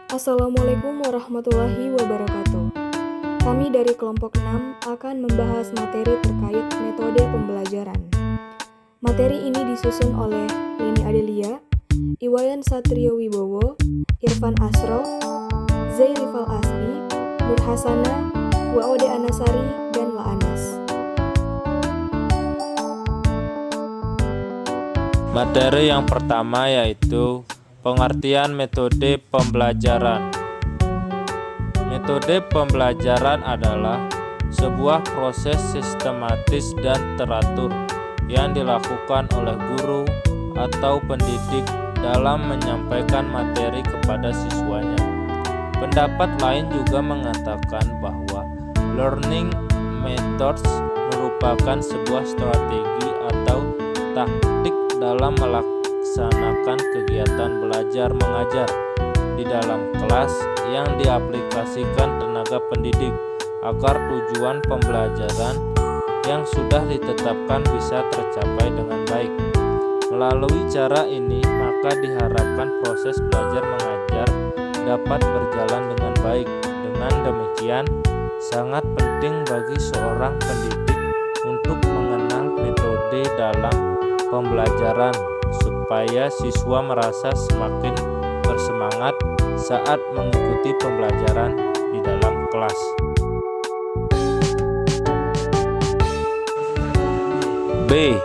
Assalamualaikum warahmatullahi wabarakatuh. Kami dari kelompok 6 akan membahas materi terkait metode pembelajaran. Materi ini disusun oleh Leni Adelia, Iwayan Satrio Wibowo, Irfan Asro, Zairifal Asbi, Nur Hasana, Waode Anasari, dan Laanas. Materi yang pertama yaitu pengertian metode pembelajaran. Metode pembelajaran adalah sebuah proses sistematis dan teratur yang dilakukan oleh guru atau pendidik dalam menyampaikan materi kepada siswanya. Pendapat lain juga mengatakan bahwa learning methods merupakan sebuah strategi atau taktik dalam melaksanakan kegiatan belajar mengajar di dalam kelas yang diaplikasikan tenaga pendidik agar tujuan pembelajaran yang sudah ditetapkan bisa tercapai dengan baik. Melalui cara ini, maka diharapkan proses belajar mengajar dapat berjalan dengan baik. Dengan demikian, sangat penting bagi seorang pendidik untuk mengenal metode dalam pembelajaran supaya siswa merasa semakin bersemangat saat mengikuti pembelajaran di dalam kelas. B.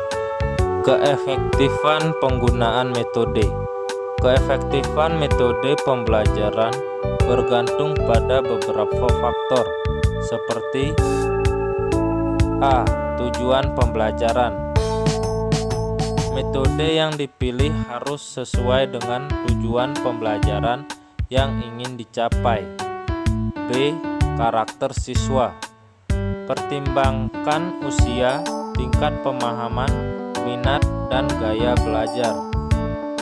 Keefektifan penggunaan metode. Keefektifan metode pembelajaran bergantung pada beberapa faktor seperti A. Tujuan pembelajaran. Metode yang dipilih harus sesuai dengan tujuan pembelajaran yang ingin dicapai. B. Karakter siswa. Pertimbangkan usia, tingkat pemahaman, minat, dan gaya belajar.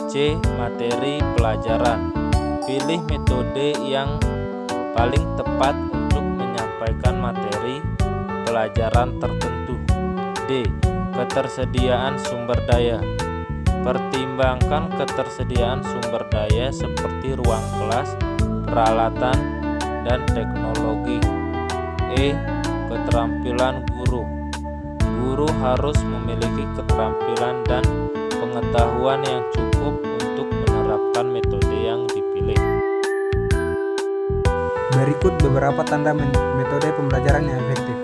C. Materi pelajaran. Pilih metode yang paling tepat untuk menyampaikan materi pelajaran tertentu. D. Ketersediaan sumber daya. Pertimbangkan ketersediaan sumber daya seperti ruang kelas, peralatan, dan teknologi. E. Keterampilan guru. Guru harus memiliki keterampilan dan pengetahuan yang cukup untuk menerapkan metode yang dipilih. Berikut beberapa tanda metode pembelajaran yang efektif.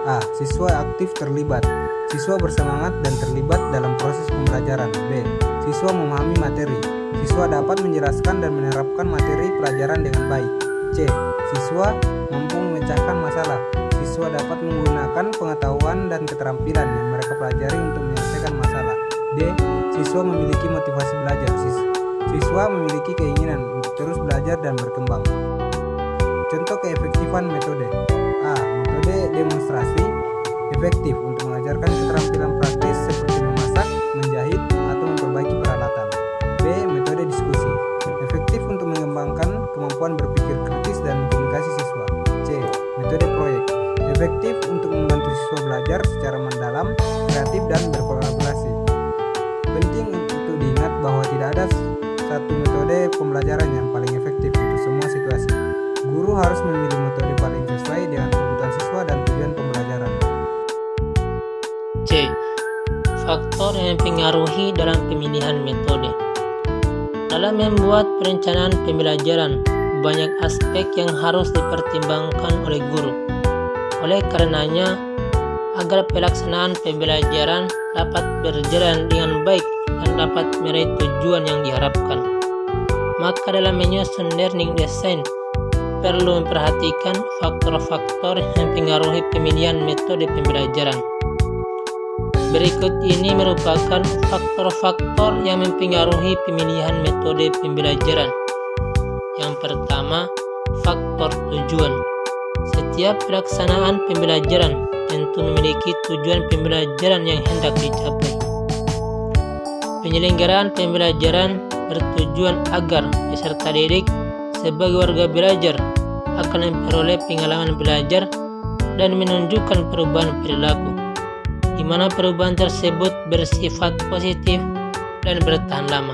A. Siswa aktif terlibat. Siswa bersemangat dan terlibat dalam proses pembelajaran. B. Siswa memahami materi. Siswa dapat menjelaskan dan menerapkan materi pelajaran dengan baik. C. Siswa mampu memecahkan masalah. Siswa dapat menggunakan pengetahuan dan keterampilan yang mereka pelajari untuk menyelesaikan masalah. D. Siswa memiliki motivasi belajar. Siswa memiliki keinginan untuk terus belajar dan berkembang. Contoh keefektifan metode. A. Metode demonstrasi efektif untuk mengajarkan keterampilan praktis seperti memasak, menjahit, atau memperbaiki peralatan. B. Metode diskusi efektif untuk mengembangkan kemampuan berpikir kritis dan komunikasi siswa. C. Metode proyek efektif untuk membantu siswa belajar secara mendalam, kreatif, dan berkolaborasi. Penting untuk diingat bahwa tidak ada satu metode pembelajaran yang paling efektif untuk semua situasi. Guru harus memilih metode paling sesuai dengan kebutuhan siswa dan tujuan pembelajaran. C. Faktor yang mempengaruhi dalam pemilihan metode. Dalam membuat perencanaan pembelajaran, banyak aspek yang harus dipertimbangkan oleh guru. Oleh karenanya, agar pelaksanaan pembelajaran dapat berjalan dengan baik dan dapat meraih tujuan yang diharapkan, maka dalam menyusun learning design perlu memperhatikan faktor-faktor yang mempengaruhi pemilihan metode pembelajaran. Berikut ini merupakan faktor-faktor yang mempengaruhi pemilihan metode pembelajaran. Yang pertama, faktor tujuan. Setiap pelaksanaan pembelajaran tentu memiliki tujuan pembelajaran yang hendak dicapai. Penyelenggaraan pembelajaran bertujuan agar peserta didik sebagai warga belajar akan memperoleh pengalaman belajar dan menunjukkan perubahan perilaku, di mana perubahan tersebut bersifat positif dan bertahan lama.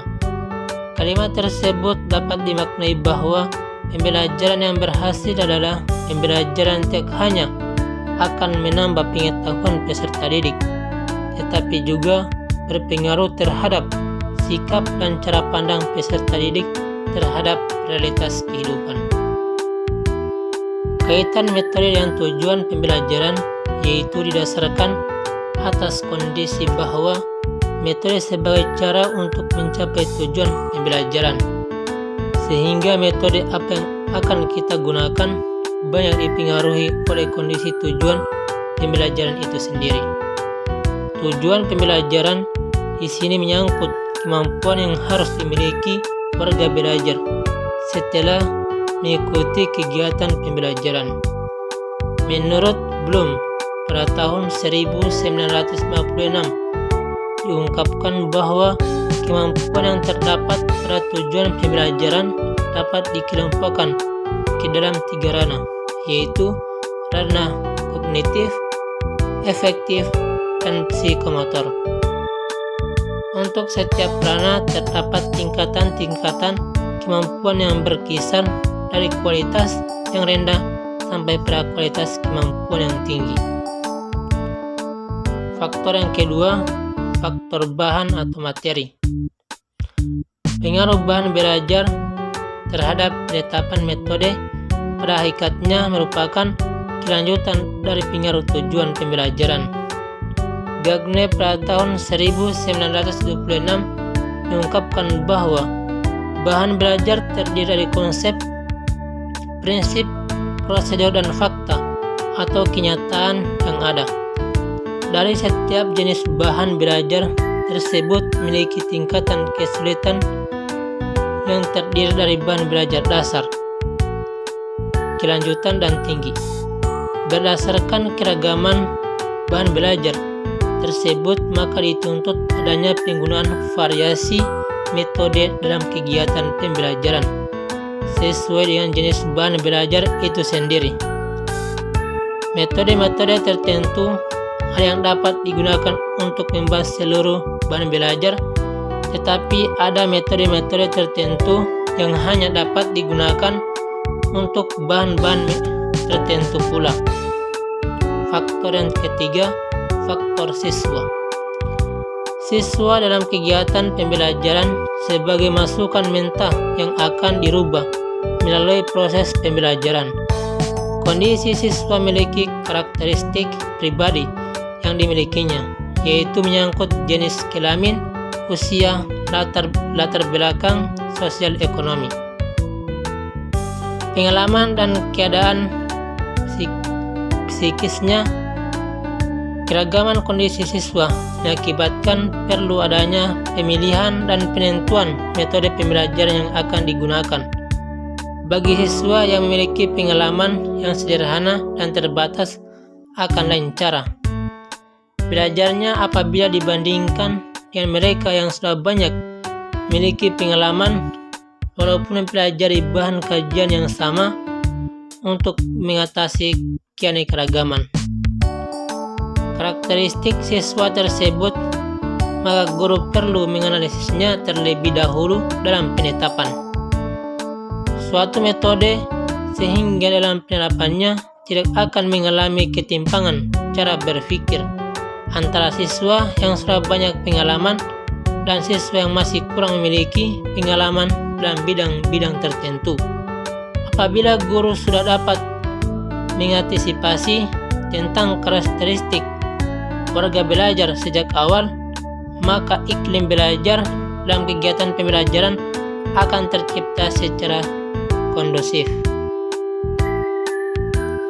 Kalimat tersebut dapat dimaknai bahwa pembelajaran yang berhasil adalah pembelajaran tidak hanya akan menambah pengetahuan peserta didik, tetapi juga berpengaruh terhadap sikap dan cara pandang peserta didik terhadap realitas kehidupan. Kaitan metode dengan tujuan pembelajaran yaitu didasarkan atas kondisi bahwa metode sebagai cara untuk mencapai tujuan pembelajaran, sehingga metode apa yang akan kita gunakan banyak dipengaruhi oleh kondisi tujuan pembelajaran itu sendiri. Tujuan pembelajaran di sini menyangkut kemampuan yang harus dimiliki warga belajar setelah mengikuti kegiatan pembelajaran. Menurut Bloom, pada tahun 1956 diungkapkan bahwa kemampuan yang terdapat pada tujuan pembelajaran dapat dikelompokkan ke dalam 3 ranah, yaitu ranah kognitif, efektif, dan psikomotor. Untuk setiap ranah terdapat tingkatan-tingkatan kemampuan yang berkisar dari kualitas yang rendah sampai pada kualitas kemampuan yang tinggi. Faktor yang kedua, faktor bahan atau materi. Pengaruh bahan belajar terhadap penetapan metode pada hakikatnya merupakan kelanjutan dari pengaruh tujuan pembelajaran. Gagne pada tahun 1926 mengungkapkan bahwa bahan belajar terdiri dari konsep, prinsip, prosedur, dan fakta atau kenyataan yang ada. Dari setiap jenis bahan belajar tersebut memiliki tingkatan kesulitan yang terdiri dari bahan belajar dasar, kelanjutan, dan tinggi. Berdasarkan keragaman bahan belajar tersebut, maka dituntut adanya penggunaan variasi metode dalam kegiatan pembelajaran sesuai dengan jenis bahan belajar itu sendiri. Metode-metode tertentu ada yang dapat digunakan untuk membahas seluruh bahan belajar, tetapi ada metode-metode tertentu yang hanya dapat digunakan untuk bahan-bahan tertentu pula. Faktor yang ketiga, faktor siswa. Siswa dalam kegiatan pembelajaran sebagai masukan mentah yang akan dirubah melalui proses pembelajaran. Kondisi siswa memiliki karakteristik pribadi yang dimilikinya, yaitu menyangkut jenis kelamin, usia, latar belakang sosial ekonomi, pengalaman dan keadaan psikisnya. Keragaman kondisi siswa mengakibatkan perlu adanya pemilihan dan penentuan metode pembelajaran yang akan digunakan. Bagi siswa yang memiliki pengalaman yang sederhana dan terbatas akan lain cara belajarnya apabila dibandingkan dengan mereka yang sudah banyak memiliki pengalaman walaupun mempelajari bahan kajian yang sama untuk mengatasi keanekaragaman karakteristik siswa tersebut, maka guru perlu menganalisisnya terlebih dahulu dalam penetapan suatu metode, sehingga dalam penerapannya tidak akan mengalami ketimpangan cara berpikir antara siswa yang sudah banyak pengalaman dan siswa yang masih kurang memiliki pengalaman dalam bidang-bidang tertentu. Apabila guru sudah dapat mengantisipasi tentang karakteristik warga belajar sejak awal, maka iklim belajar dalam kegiatan pembelajaran akan tercipta secara kondusif.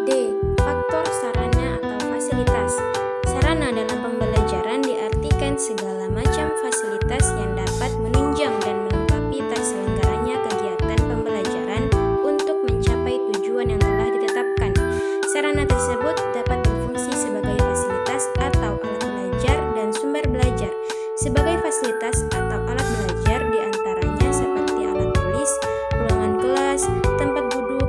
D. Faktor sarana atau fasilitas. Sarana dalam pembelajaran diartikan segala macam fasilitas yang dapat menunjang dan melengkapi terselenggaranya kegiatan pembelajaran untuk mencapai tujuan yang telah ditetapkan. Sarana tersebut dapat berfungsi sebagai fasilitas atau alat belajar dan sumber belajar. Sebagai fasilitas atau alat belajar diantaranya seperti alat tulis, ruangan kelas, tempat duduk,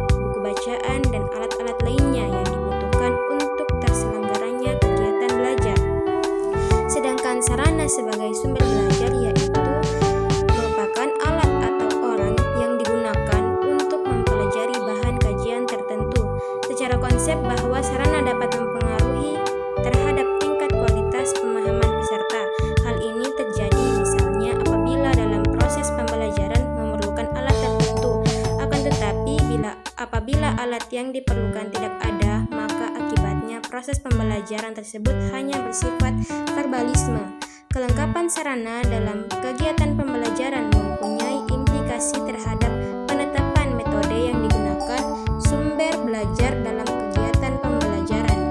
yang diperlukan tidak ada, maka akibatnya proses pembelajaran tersebut hanya bersifat verbalisme. Kelengkapan sarana dalam kegiatan pembelajaran mempunyai implikasi terhadap penetapan metode yang digunakan, sumber belajar dalam kegiatan pembelajaran.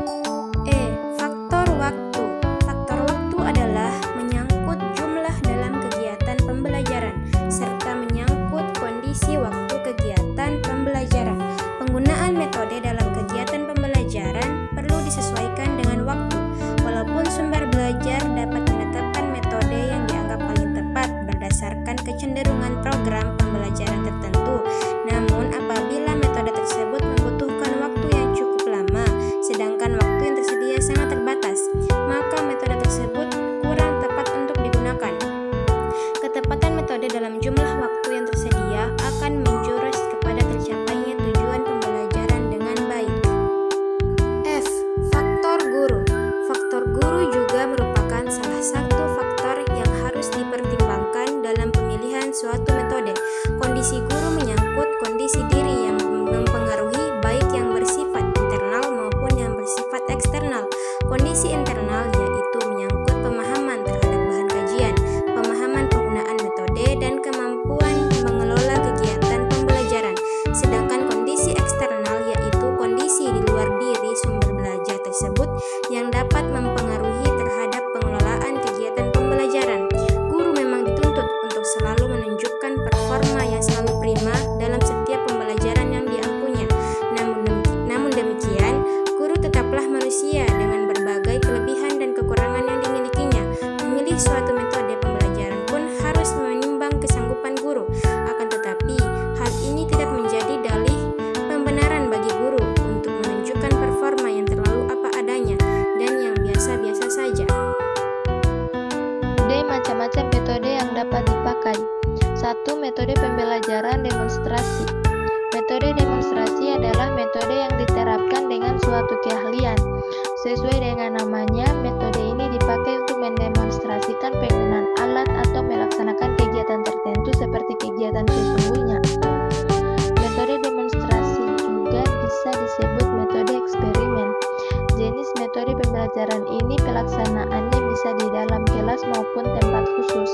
Faktor waktu. Faktor waktu adalah menyangkut jumlah dalam kegiatan pembelajaran serta menyangkut kondisi waktu kegiatan pembelajaran. Penggunaan metode dalam kegiatan pembelajaran perlu disesuaikan dengan waktu. Walaupun sumber belajar dapat menetapkan metode yang dianggap paling tepat berdasarkan kecenderungan program pembelajaran tertentu, namun apabila metode tersebut membutuhkan waktu yang cukup lama, sedangkan waktu yang tersedia sangat terbatas, maka metode tersebut kurang tepat untuk digunakan. Ketepatan metode dalam jumlah waktu yang tersedia akan menjurus kepada tercapainya tujuan pembelajaran dengan baik. Faktor guru. Faktor guru juga merupakan salah satu faktor yang harus dipertimbangkan dalam pemilihan suatu metode. Kondisi guru menyangkut kondisi diri yang mempengaruhi baik yang bersifat internal maupun yang bersifat eksternal. Kondisi internal yaitu menyangkut pemahaman terhadap bahan kajian, pemahaman penggunaan metode, dan kemampuan mengelola kegiatan pembelajaran. Sedangkan kondisi eksternal yaitu kondisi di luar diri sumber belajar tersebut yang dapat mempengaruhi terhadap pengelolaan kegiatan pembelajaran. Guru memang dituntut untuk selalu menunjukkan performa yang selalu prima dalam setiap pembelajaran yang diampunya. Namun demikian, guru tetaplah manusia dengan berbagai kelebihan dan kekurangan yang dimilikinya. Memilih suatu metode pembelajaran pun harus menimbang kesanggupan guru. Akan tetapi, hal ini tidak menjadi dalih pembenaran bagi guru untuk menunjukkan performa yang terlalu apa adanya dan yang biasa-biasa saja. Macam-macam metode yang dapat dipakai. 1. Metode pembelajaran demonstrasi. Metode demonstrasi adalah metode yang diterapkan dengan suatu keahlian. Sesuai dengan namanya, metode ini dipakai untuk mendemonstrasikan penggunaan alat atau melaksanakan kegiatan tertentu seperti kegiatan sesungguhnya. Metode demonstrasi juga bisa disebut metode eksperimen. Jenis metode pembelajaran ini pelaksanaannya bisa di dalam kelas maupun tempat khusus.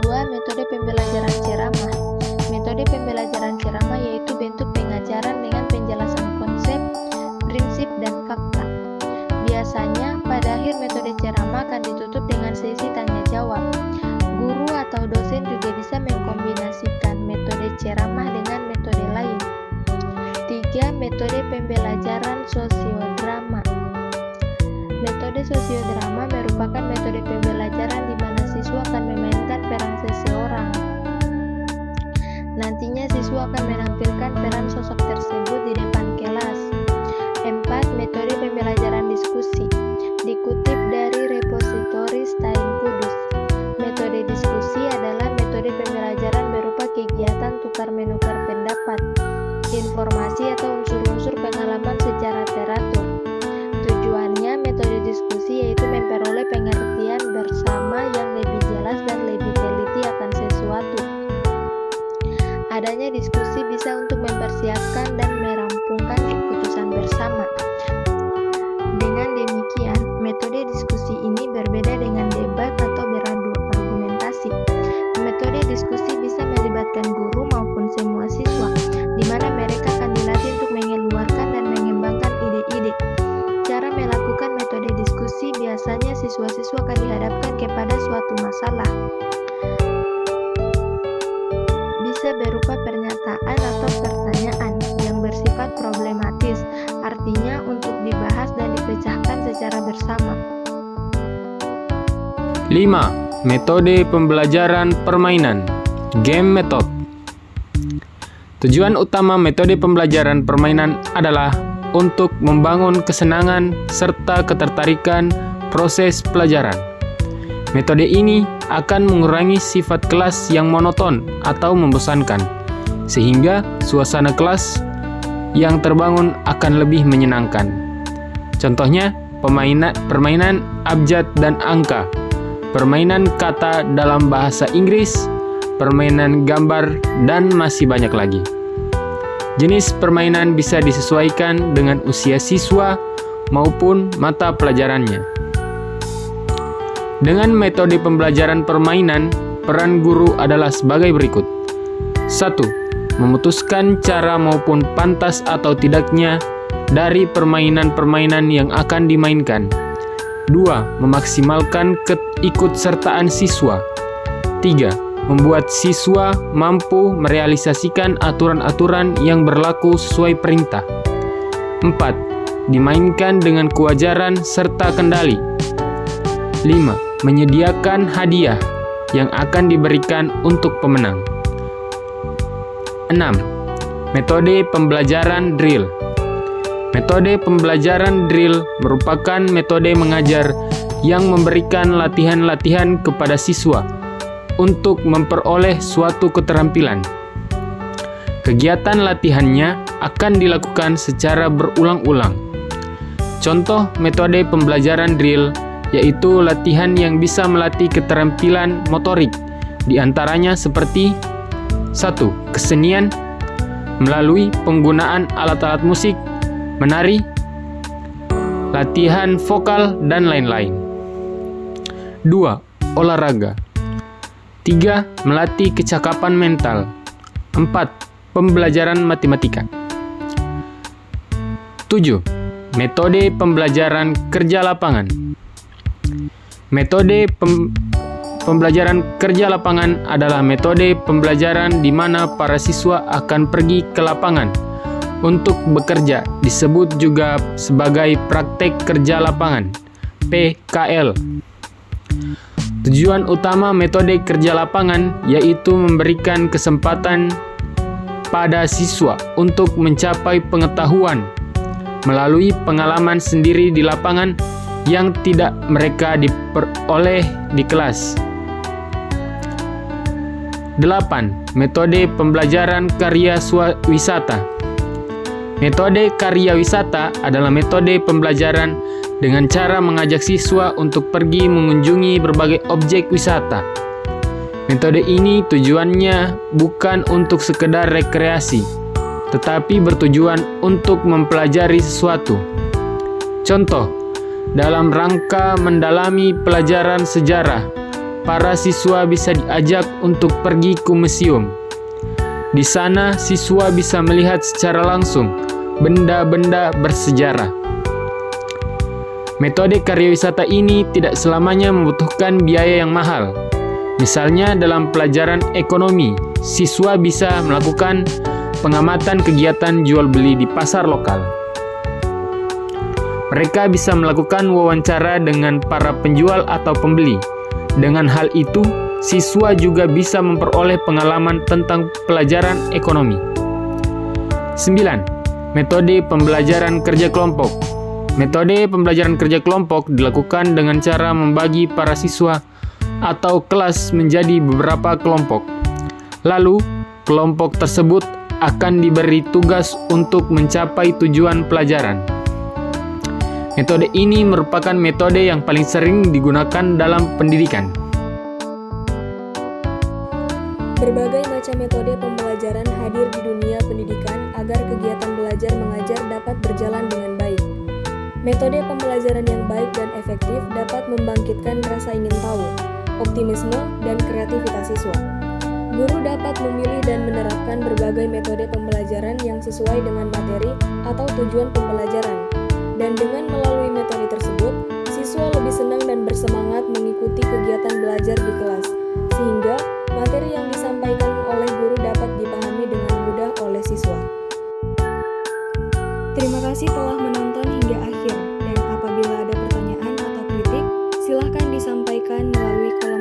2. Metode pembelajaran ceramah. Metode pembelajaran ceramah yaitu bentuk pengajaran dengan penjelasan konsep, prinsip, dan fakta. Biasanya, pada akhir metode ceramah akan ditutup dengan sesi tanya jawab. Guru atau dosen juga bisa mengkombinasikan metode ceramah dengan metode lain. 3. Metode pembelajaran sosiodrama. Metode sosiodrama merupakan metode pembelajaran di mana siswa akan memainkan peran seseorang. Nantinya siswa akan menampilkan peran sosok tersebut di depan kelas. 4. Metode pembelajaran diskusi. Dikutip dari repositori Stein Kudus, metode diskusi adalah metode pembelajaran berupa kegiatan tukar-menukar pendapat, informasi atau unsur-unsur pengalaman secara teratur. Tujuannya metode diskusi yaitu memperoleh pengertian bersama yang lebih jelas dan lebih teliti akan sesuatu. Adanya diskusi bisa untuk mempersiapkan dan merampungkan keputusan bersama. Dengan demikian, metode diskusi ini berbeda dengan debat atau beradu argumentasi. Metode diskusi bisa melibatkan guru maupun semua siswa, di mana mereka akan dilatih untuk mengeluarkan dan mengembangkan ide-ide. Cara melakukan metode diskusi biasanya siswa-siswa akan dihadapkan kepada suatu masalah. Bisa berupa pernyataan atau pertanyaan yang bersifat problematis, artinya untuk dibahas dan dipecahkan secara bersama. 5. Metode pembelajaran permainan, game method. Tujuan utama metode pembelajaran permainan adalah untuk membangun kesenangan serta ketertarikan proses pelajaran. Metode ini akan mengurangi sifat kelas yang monoton atau membosankan, sehingga suasana kelas yang terbangun akan lebih menyenangkan. Contohnya, permainan abjad dan angka, permainan kata dalam bahasa Inggris, permainan gambar, dan masih banyak lagi. Jenis permainan bisa disesuaikan dengan usia siswa maupun mata pelajarannya. Dengan metode pembelajaran permainan, peran guru adalah sebagai berikut. 1. Memutuskan cara maupun pantas atau tidaknya dari permainan-permainan yang akan dimainkan. 2. Memaksimalkan keikutsertaan siswa. 3. Membuat siswa mampu merealisasikan aturan-aturan yang berlaku sesuai perintah. 4. Dimainkan dengan kewajaran serta kendali. 5. Menyediakan hadiah yang akan diberikan untuk pemenang. 6. Metode pembelajaran drill. Metode pembelajaran drill merupakan metode mengajar yang memberikan latihan-latihan kepada siswa untuk memperoleh suatu keterampilan. Kegiatan latihannya akan dilakukan secara berulang-ulang. Contoh metode pembelajaran drill yaitu latihan yang bisa melatih keterampilan motorik, di antaranya seperti 1. Kesenian melalui penggunaan alat-alat musik, menari, latihan vokal, dan lain-lain. 2. Olahraga. 3. Melatih kecakapan mental. 4. Pembelajaran matematika. 7. Metode pembelajaran kerja lapangan. Metode pembelajaran kerja lapangan adalah metode pembelajaran di mana para siswa akan pergi ke lapangan untuk bekerja, disebut juga sebagai praktek kerja lapangan, PKL. Tujuan utama metode kerja lapangan yaitu memberikan kesempatan pada siswa untuk mencapai pengetahuan melalui pengalaman sendiri di lapangan yang tidak mereka diperoleh di kelas. 8. Metode pembelajaran karya wisata. Metode karya wisata adalah metode pembelajaran dengan cara mengajak siswa untuk pergi mengunjungi berbagai objek wisata. Metode ini tujuannya bukan untuk sekedar rekreasi, tetapi bertujuan untuk mempelajari sesuatu. Contoh, dalam rangka mendalami pelajaran sejarah, para siswa bisa diajak untuk pergi ke museum. Di sana, siswa bisa melihat secara langsung benda-benda bersejarah. Metode karya wisata ini tidak selamanya membutuhkan biaya yang mahal. Misalnya dalam pelajaran ekonomi, siswa bisa melakukan pengamatan kegiatan jual beli di pasar lokal. Mereka bisa melakukan wawancara dengan para penjual atau pembeli. Dengan hal itu, siswa juga bisa memperoleh pengalaman tentang pelajaran ekonomi. 9. Metode pembelajaran kerja kelompok. Metode pembelajaran kerja kelompok dilakukan dengan cara membagi para siswa atau kelas menjadi beberapa kelompok. Lalu, kelompok tersebut akan diberi tugas untuk mencapai tujuan pelajaran. Metode ini merupakan metode yang paling sering digunakan dalam pendidikan. Berbagai macam metode pembelajaran hadir di dunia pendidikan agar kegiatan belajar mengajar dapat berjalan dengan baik. Metode pembelajaran yang baik dan efektif dapat membangkitkan rasa ingin tahu, optimisme, dan kreativitas siswa. Guru dapat memilih dan menerapkan berbagai metode pembelajaran yang sesuai dengan materi atau tujuan pembelajaran. Dan dengan melalui metode tersebut, siswa lebih senang dan bersemangat mengikuti kegiatan belajar di kelas, sehingga materi yang disampaikan oleh guru dapat dipahami dengan mudah oleh siswa. Terima kasih telah menonton hingga akhir, dan apabila ada pertanyaan atau kritik, silahkan disampaikan melalui kolom